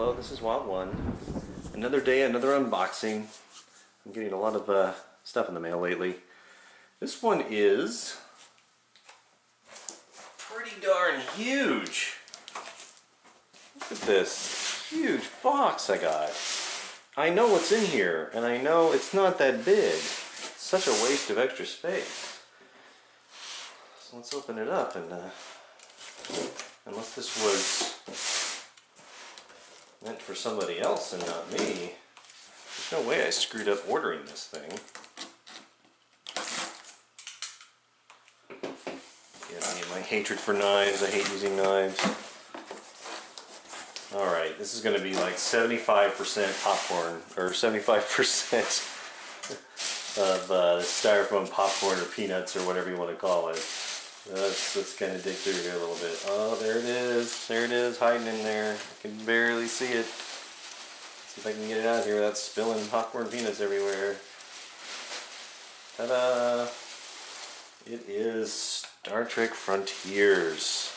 hello, this is Wild One. Another day, another unboxing. I'm getting a lot of stuff in the mail lately. This one is pretty darn huge. Look at this huge box I got. I know what's in here, and I know it's not that big. It's such a waste of extra space. So let's open it up, and unless this was meant for somebody else and not me, there's no way I screwed up ordering this thing. Yeah, my hatred for knives. I hate using knives. Alright, this is going to be like 75% popcorn, or 75% of styrofoam popcorn or peanuts or whatever you want to call it. Let's kind of dig through here a little bit. Oh, there it is. There it is, hiding in there. I can barely see it. Let's see if I can get it out of here without spilling popcorn peanuts everywhere. Ta-da! It is Star Trek Frontiers.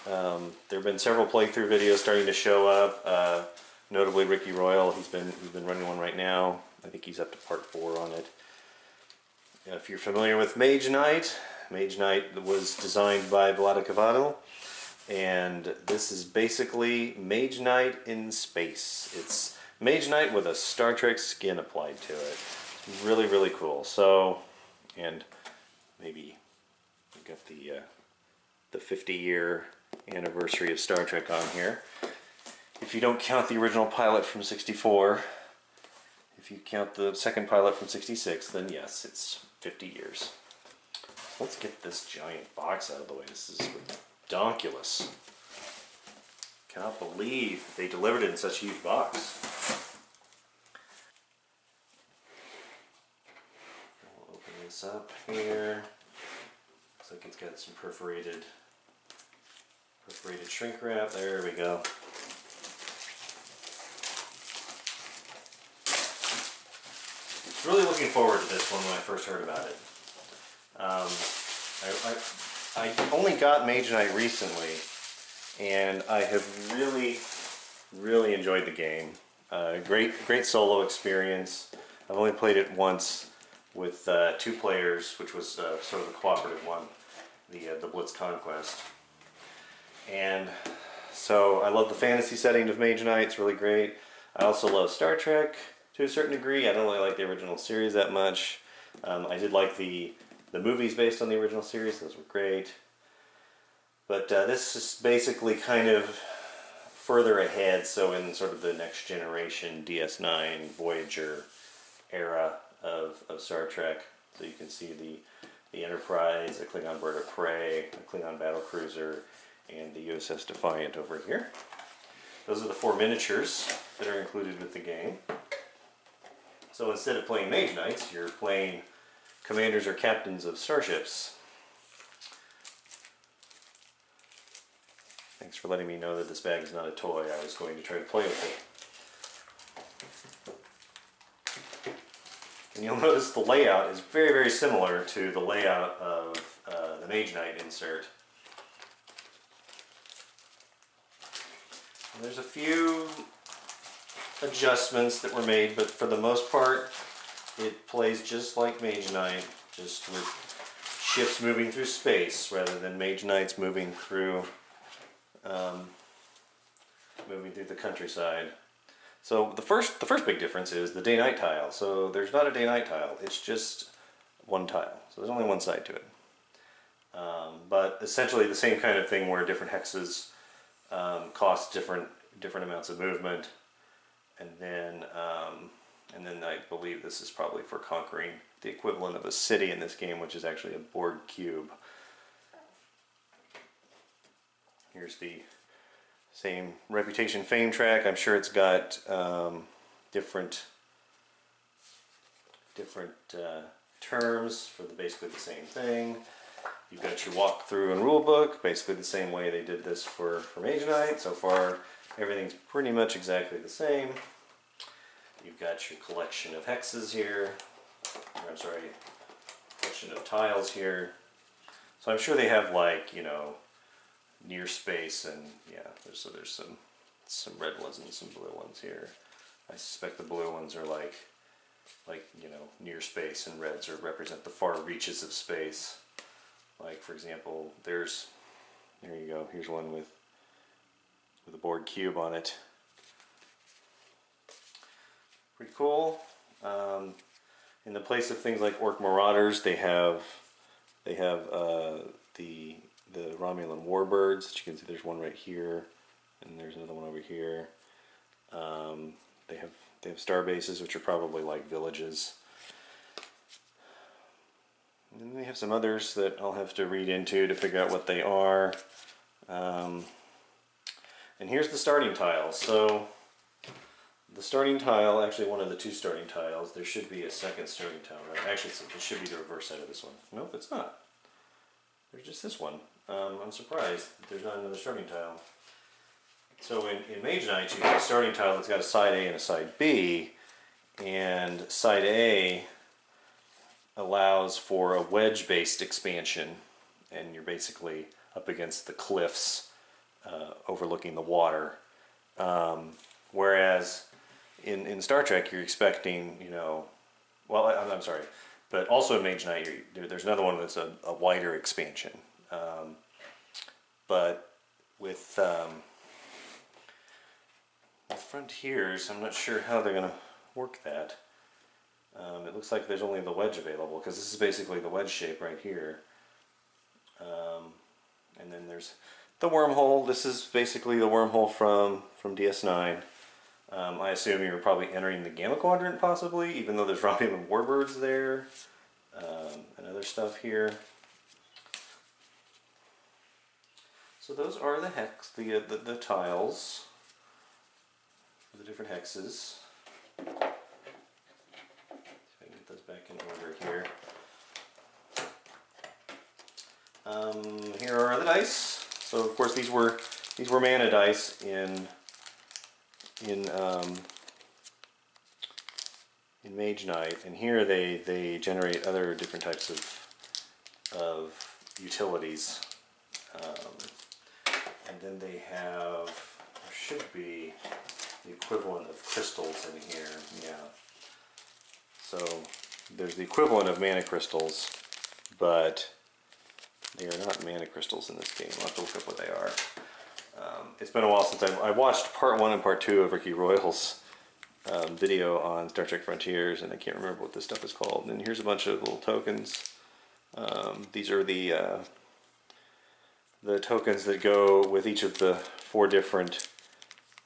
There have been several playthrough videos starting to show up. Notably Ricky Royal. He's been running one right now. I think he's up to part 4 on it. If you're familiar with Mage Knight was designed by Vlada Cavado, and this is basically Mage Knight in space. It's Mage Knight with a Star Trek skin applied to it. It's really, really cool. So, and maybe we've got the 50-year anniversary of Star Trek on here. If you don't count the original pilot from '64, if you count the second pilot from '66, then yes, it's 50 years. Let's get this giant box out of the way. This is ridiculous. Cannot believe they delivered it in such a huge box. We'll open this up here. Looks like it's got some perforated shrink wrap. There we go. Really looking forward to this one when I first heard about it. I only got Mage Knight recently, and I have really enjoyed the game. Great solo experience. I've only played it once with 2 players, which was sort of the cooperative one, the Blitz Conquest. And so I love the fantasy setting of Mage Knight. It's really great. I also love Star Trek to a certain degree. I don't really like the original series that much. I did like the movies based on the original series. Those were great. But this is basically kind of further ahead, so in sort of the next generation DS9 Voyager era of Star Trek. So you can see the Enterprise, the Klingon bird of prey, the Klingon battlecruiser, and the USS Defiant over here. Those are the 4 miniatures that are included with the game. So instead of playing Mage Knights, you're playing commanders or captains of starships. Thanks for letting me know that this bag is not a toy. I was going to try to play with it. And you'll notice the layout is very similar to the layout of the Mage Knight insert. And there's a few adjustments that were made, but for the most part it plays just like Mage Knight, just with ships moving through space rather than Mage Knights moving through the countryside. So the first big difference is the day-night tile. So there's not a day-night tile, it's just one tile. So there's only one side to it. But essentially the same kind of thing where different hexes cost different amounts of movement. And then I believe this is probably for conquering the equivalent of a city in this game, which is actually a board cube. Here's the same Reputation Fame track. I'm sure it's got different terms for basically the same thing. You've got your walkthrough and rulebook, basically the same way they did this for Mage Knight. So far, everything's pretty much exactly the same. You've got your collection of hexes here. I'm sorry, collection of tiles here. So I'm sure they have, like, you know, near space, and yeah, there's some some red ones and some blue ones here. I suspect the blue ones are like you know, near space, and reds represent the far reaches of space. Like for example, there you go. Here's one with a Borg cube on it. Pretty cool. In the place of things like Orc Marauders, they have the Romulan warbirds that you can see. There's one right here, and there's another one over here. They have star bases, which are probably like villages. And then they have some others that I'll have to read into to figure out what they are. And here's the starting tile. So the starting tile, actually one of the two starting tiles, there should be a second starting tile, right? Actually, it should be the reverse side of this one. Nope, it's not. There's just this one. I'm surprised there's not another starting tile. So in Mage Knight, you have a starting tile that's got a side A and a side B, and side A allows for a wedge-based expansion, and you're basically up against the cliffs overlooking the water. Whereas in Star Trek, you're expecting, you know, well, I'm sorry, but also in Mage Knight, there's another one that's a wider expansion. But with Frontiers, I'm not sure how they're going to work that. It looks like there's only the wedge available, because this is basically the wedge shape right here. And then there's the wormhole. This is basically the wormhole from DS9. I assume you're probably entering the Gamma Quadrant, possibly, even though there's Romulan warbirds there, and other stuff here. So those are the hex, the tiles for the different hexes. See if I can get those back in order here. Here are the dice. So of course these were mana dice in Mage Knight, and here they generate other different types of utilities. And then they have, there should be the equivalent of crystals in here, yeah. So there's the equivalent of mana crystals, but they are not mana crystals in this game. I'll have to look up what they are. It's been a while since I watched part 1 and part 2 of Ricky Royal's video on Star Trek Frontiers, and I can't remember what this stuff is called. And here's a bunch of little tokens. These are the tokens that go with each of the 4 different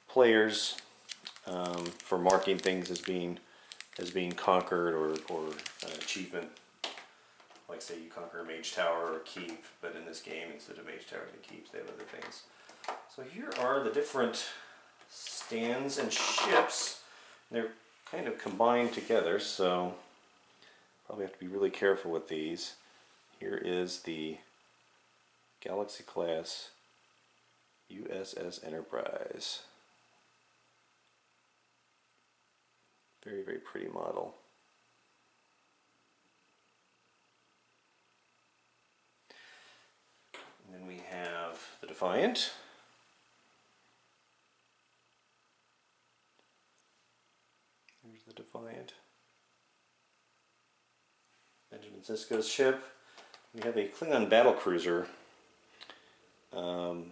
players for marking things as being conquered or an achievement. Like say you conquer a mage tower or keep, but in this game instead of mage towers and keeps, they have other things. So here are the different stands and ships. They're kind of combined together, so probably have to be really careful with these. Here is the Galaxy class USS Enterprise. Very, very pretty model. And then we have the Defiant. Here's the Defiant. Benjamin Sisko's ship. We have a Klingon battlecruiser. I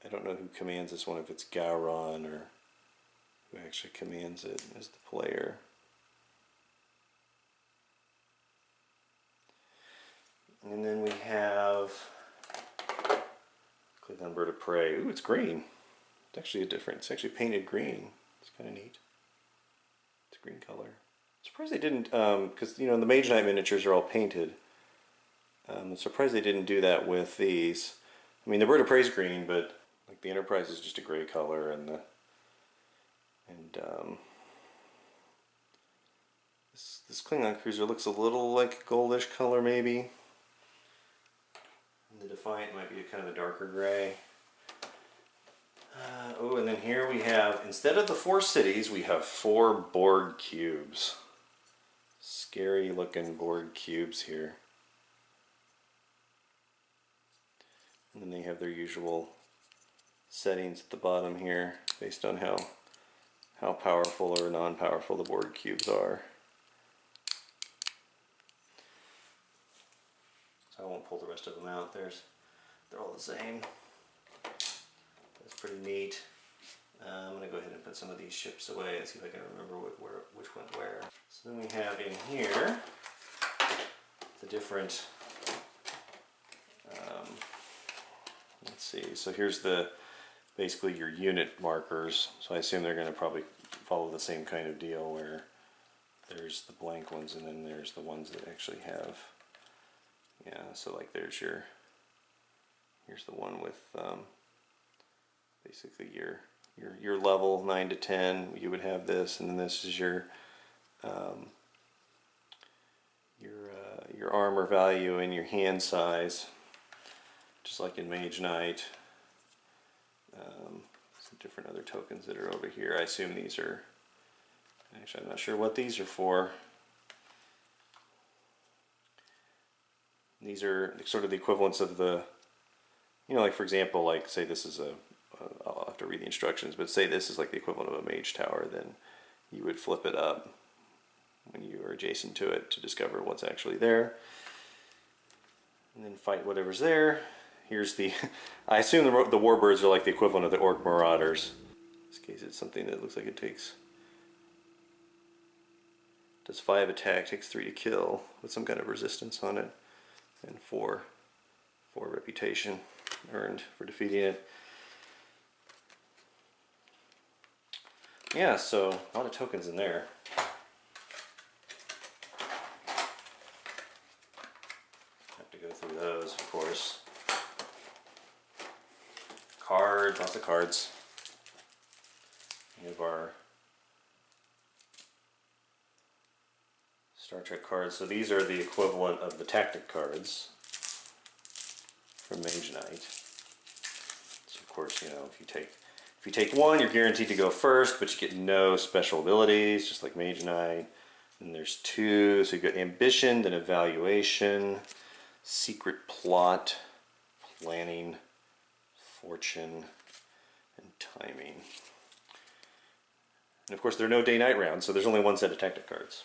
don't know who commands this one, if it's Gowron or who actually commands it as the player. And then we have Klingon bird of prey. Ooh, it's green. It's actually it's actually painted green. It's kind of neat. It's a green color. I'm surprised they didn't, because you know the Mage Knight miniatures are all painted. I'm surprised they didn't do that with these. I mean, the bird of prey is green, but like the Enterprise is just a gray color, and this Klingon cruiser looks a little like a goldish color, maybe. And the Defiant might be a kind of a darker gray. Oh, and then here we have, instead of the 4 cities, we have 4 Borg cubes. Scary looking Borg cubes here. And then they have their usual settings at the bottom here based on how powerful or non-powerful the board cubes are. So I won't pull the rest of them out. They're all the same. That's pretty neat. I'm going to go ahead and put some of these ships away and see if I can remember which went where. So then we have in here the different, let's see, so here's basically your unit markers. So I assume they're going to probably follow the same kind of deal where there's the blank ones and then there's the ones that actually have, yeah, so like here's the one with basically your level 9 to 10, you would have this, and then this is your armor value and your hand size, just like in Mage Knight. Some different other tokens that are over here. I assume these are, actually I'm not sure what these are for. These are sort of the equivalents of the, like for example, like say this is I'll have to read the instructions, but say this is like the equivalent of a mage tower, then you would flip it up when you are adjacent to it to discover what's actually there. And then fight whatever's there. Here's the, I assume the warbirds are like the equivalent of the orc marauders. In this case it's something that looks like it does 5 attack, takes 3 to kill, with some kind of resistance on it, and 4 reputation earned for defeating it. Yeah, so a lot of tokens in there. Have to go through those, of course. Cards, lots of cards. We have our Star Trek cards. So these are the equivalent of the tactic cards from Mage Knight. So of course, if you take one, you're guaranteed to go first, but you get no special abilities, just like Mage Knight. And there's 2, so you've got Ambition, then Evaluation, Secret Plot, Planning, Fortune, and Timing. And of course there are no day-night rounds, so there's only one set of tactic cards.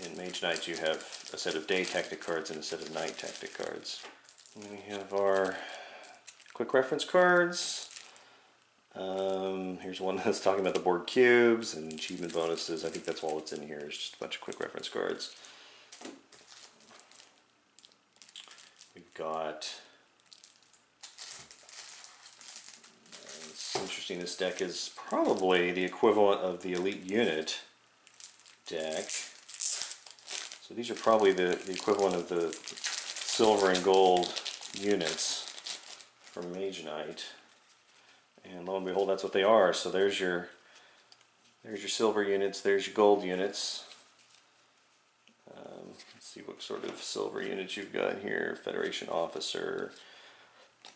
In Mage Knight you have a set of day tactic cards and a set of night tactic cards. And then we have our quick reference cards. Here's one that's talking about the board cubes and achievement bonuses. I think that's all that's in here, is just a bunch of quick reference cards. We've got, it's interesting, this deck is probably the equivalent of the Elite Unit deck. So these are probably the equivalent of the silver and gold units from Mage Knight. And lo and behold, that's what they are. So there's your silver units, there's your gold units. Let's see what sort of silver units you've got here. Federation officer,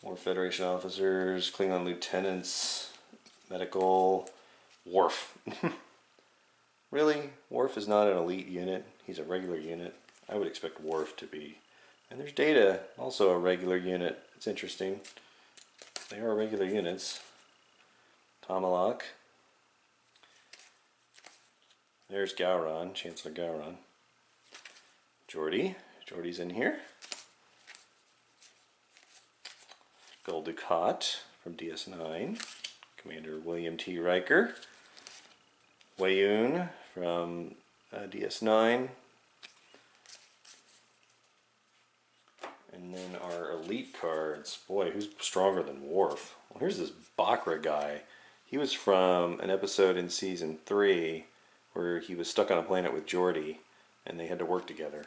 more Federation officers, Klingon lieutenants, medical, Worf. Really? Worf is not an elite unit. He's a regular unit. I would expect Worf to be. And there's Data, also a regular unit. It's interesting. They are regular units. Tomalak. There's Gowron, Chancellor Gowron. Geordi's in here. Gul Dukat from DS9. Commander William T. Riker. Weyoun from DS9. And then our elite cards. Boy, who's stronger than Worf? Well, here's this Bakra guy. He was from an episode in season 3 where he was stuck on a planet with Geordi and they had to work together.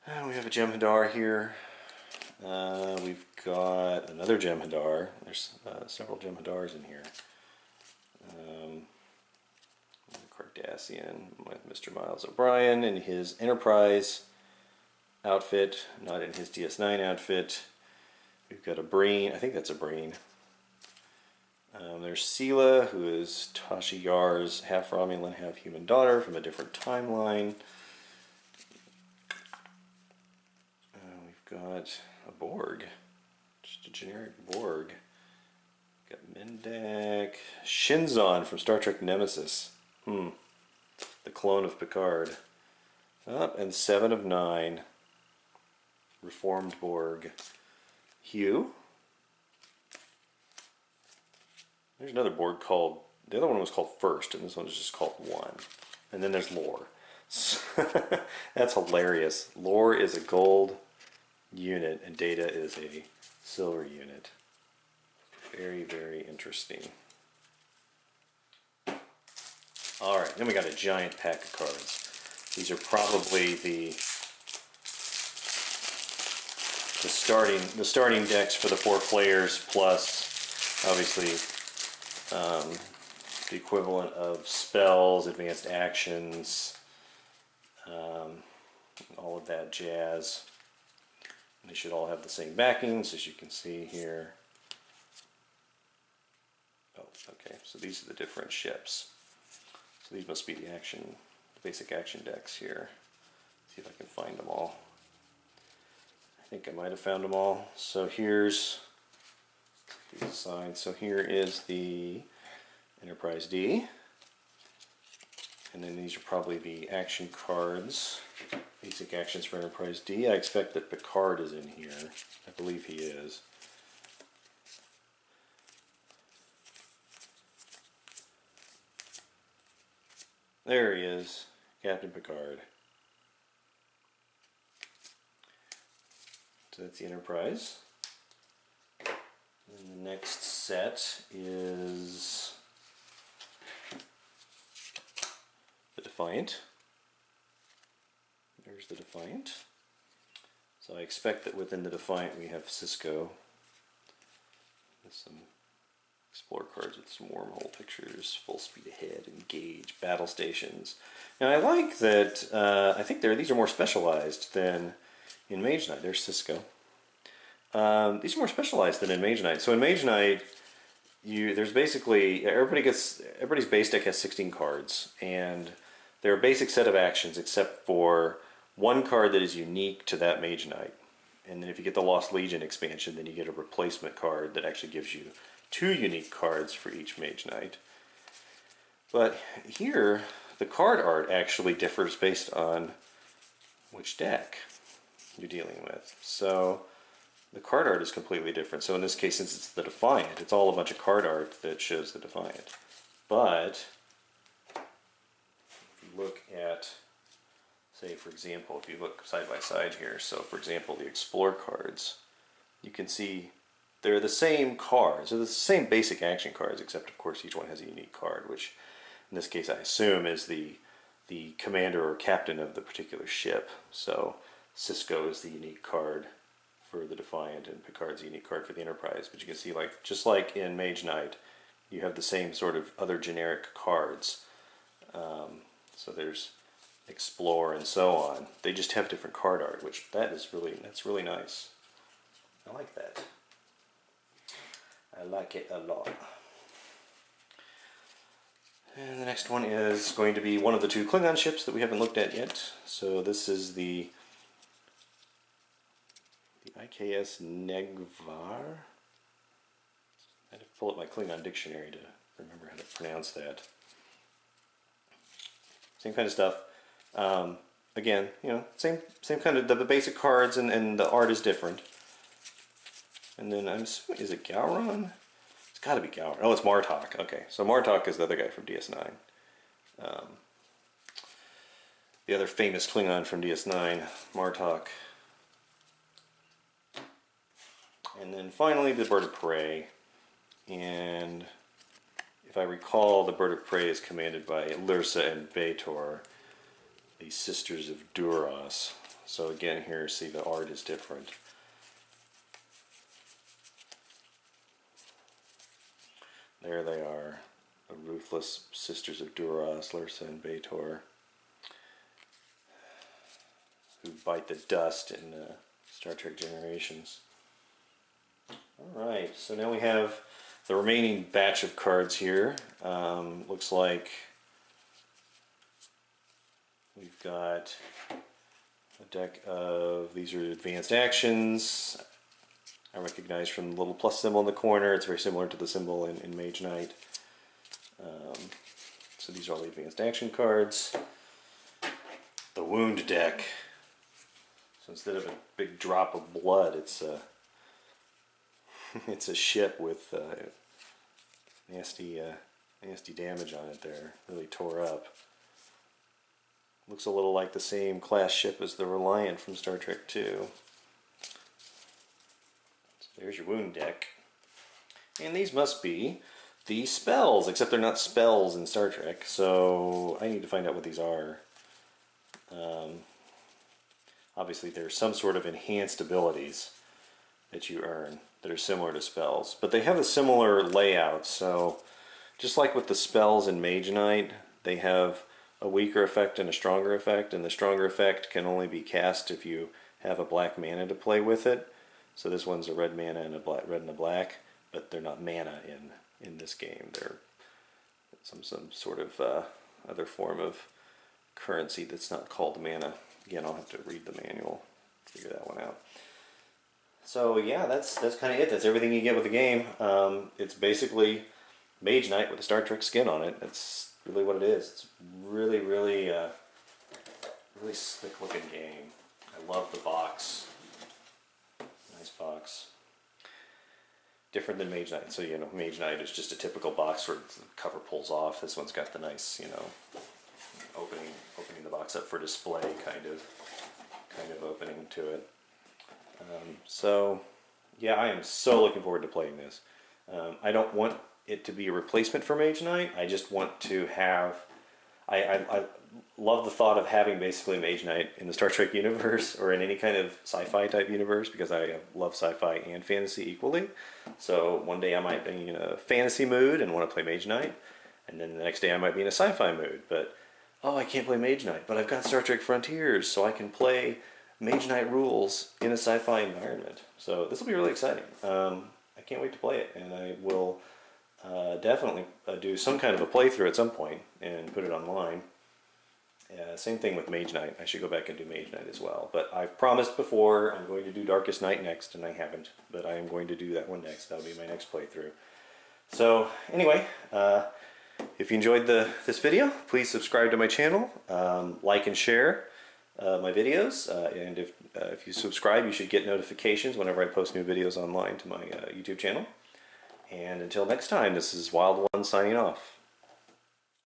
And we have a Jem'Hadar here. We've got another Jem'Hadar. There's several Jem'Hadars in here. Cardassian with Mr. Miles O'Brien in his Enterprise outfit, not in his DS9 outfit. We've got a Breen, I think that's a Breen. There's Sela, who is Tasha Yar's half Romulan, half human daughter from a different timeline. We've got a Borg. Just a generic Borg. Got Mendak. Shinzon from Star Trek Nemesis. The clone of Picard. And 7 of 9. Reformed Borg. Hugh. There's another Borg called, the other one was called First, and this one is just called 1. And then there's Lore. That's hilarious. Lore is a gold unit, and Data is a silver unit. Very, very interesting. Alright, then we got a giant pack of cards. These are probably the starting decks for the 4 players, plus obviously the equivalent of spells, advanced actions, all of that jazz. And they should all have the same backings, as you can see here. Oh, okay, so these are the different ships. So these must be the basic action decks here. See if I can find them all. I think I might have found them all. So here's these aside. So here is the Enterprise D. And then these are probably the action cards. Basic actions for Enterprise D. I expect that Picard is in here. I believe he is. There he is, Captain Picard. So that's the Enterprise. And the next set is the Defiant. There's the Defiant. So I expect that within the Defiant we have Cisco. With some Explore cards with some wormhole pictures, full speed ahead, engage, battle stations. Now I like that, I think these are more specialized than in Mage Knight. There's Cisco. These are more specialized than in Mage Knight. So in Mage Knight, there's basically, everybody's base deck has 16 cards, and they're a basic set of actions except for one card that is unique to that Mage Knight. And then if you get the Lost Legion expansion, then you get a replacement card that actually gives you 2 unique cards for each Mage Knight. But here, the card art actually differs based on which deck you're dealing with. So the card art is completely different. So in this case, since it's the Defiant, it's all a bunch of card art that shows the Defiant. But if you look at, say for example, if you look side by side here, so for example the Explore cards, you can see they're the same cards. They're the same basic action cards, except of course each one has a unique card, which in this case I assume is the commander or captain of the particular ship. So Cisco is the unique card for the Defiant, and Picard's the unique card for the Enterprise. But you can see, like, just like in Mage Knight, you have the same sort of other generic cards. So there's Explore and so on. They just have different card art, which that's really nice. I like that. I like it a lot. And the next one is going to be one of the 2 Klingon ships that we haven't looked at yet. So this is the KSR Negev. I had to pull up my Klingon dictionary to remember how to pronounce that. Same kind of stuff. Again, you know, same kind of, the basic cards and the art is different. And then I'm assuming, is it Gowron? It's got to be Gowron. Oh, it's Martok. Okay, so Martok is the other guy from DS9. The other famous Klingon from DS9, Martok. And then finally the Bird of Prey. And if I recall, the Bird of Prey is commanded by Lyrsa and Baator, the Sisters of Duras. So again, here, see, the art is different. There they are, the ruthless Sisters of Duras, Lyrsa and Baator, who bite the dust in Star Trek Generations. Alright, so now we have the remaining batch of cards here. Looks like we've got a deck of, these are advanced actions, I recognize from the little plus symbol in the corner. It's very similar to the symbol in Mage Knight. So these are all the advanced action cards. The wound deck. So instead of a big drop of blood, it's a it's a ship with nasty damage on it there. Really tore up. Looks a little like the same class ship as the Reliant from Star Trek II. So there's your wound deck. And these must be the spells, except they're not spells in Star Trek, so I need to find out what these are. Obviously there's some sort of enhanced abilities that you earn that are similar to spells, but they have a similar layout. So just like with the spells in Mage Knight, they have a weaker effect and a stronger effect, and the stronger effect can only be cast if you have a black mana to play with it. So this one's a red mana and a red and a black, but they're not mana in this game. They're some sort of other form of currency that's not called mana. Again, I'll have to read the manual, figure that one out. So yeah, that's kind of it. That's everything you get with the game. It's basically Mage Knight with a Star Trek skin on it. That's really what it is. It's really, really, really slick looking game. I love the box. Nice box. Different than Mage Knight. So, you know, Mage Knight is just a typical box where the cover pulls off. This one's got the nice, you know, opening the box up for display kind of opening to it. So yeah, I am so looking forward to playing this. I don't want it to be a replacement for Mage Knight. I just want to have, I love the thought of having basically Mage Knight in the Star Trek universe or in any kind of sci-fi type universe, because I love sci-fi and fantasy equally. So one day I might be in a fantasy mood and want to play Mage Knight, and then the next day I might be in a sci-fi mood, but oh, I can't play Mage Knight, but I've got Star Trek Frontiers, so I can play Mage Knight rules in a sci-fi environment. So this will be really exciting. I can't wait to play it, and I will definitely do some kind of a playthrough at some point and put it online. Same thing with Mage Knight. I should go back and do Mage Knight as well. But I've promised before I'm going to do Darkest Night next, and I haven't. But I am going to do that one next. That'll be my next playthrough. So anyway, if you enjoyed this video, please subscribe to my channel, like and share my videos, and if you subscribe, you should get notifications whenever I post new videos online to my YouTube channel. And until next time, this is Wild One signing off.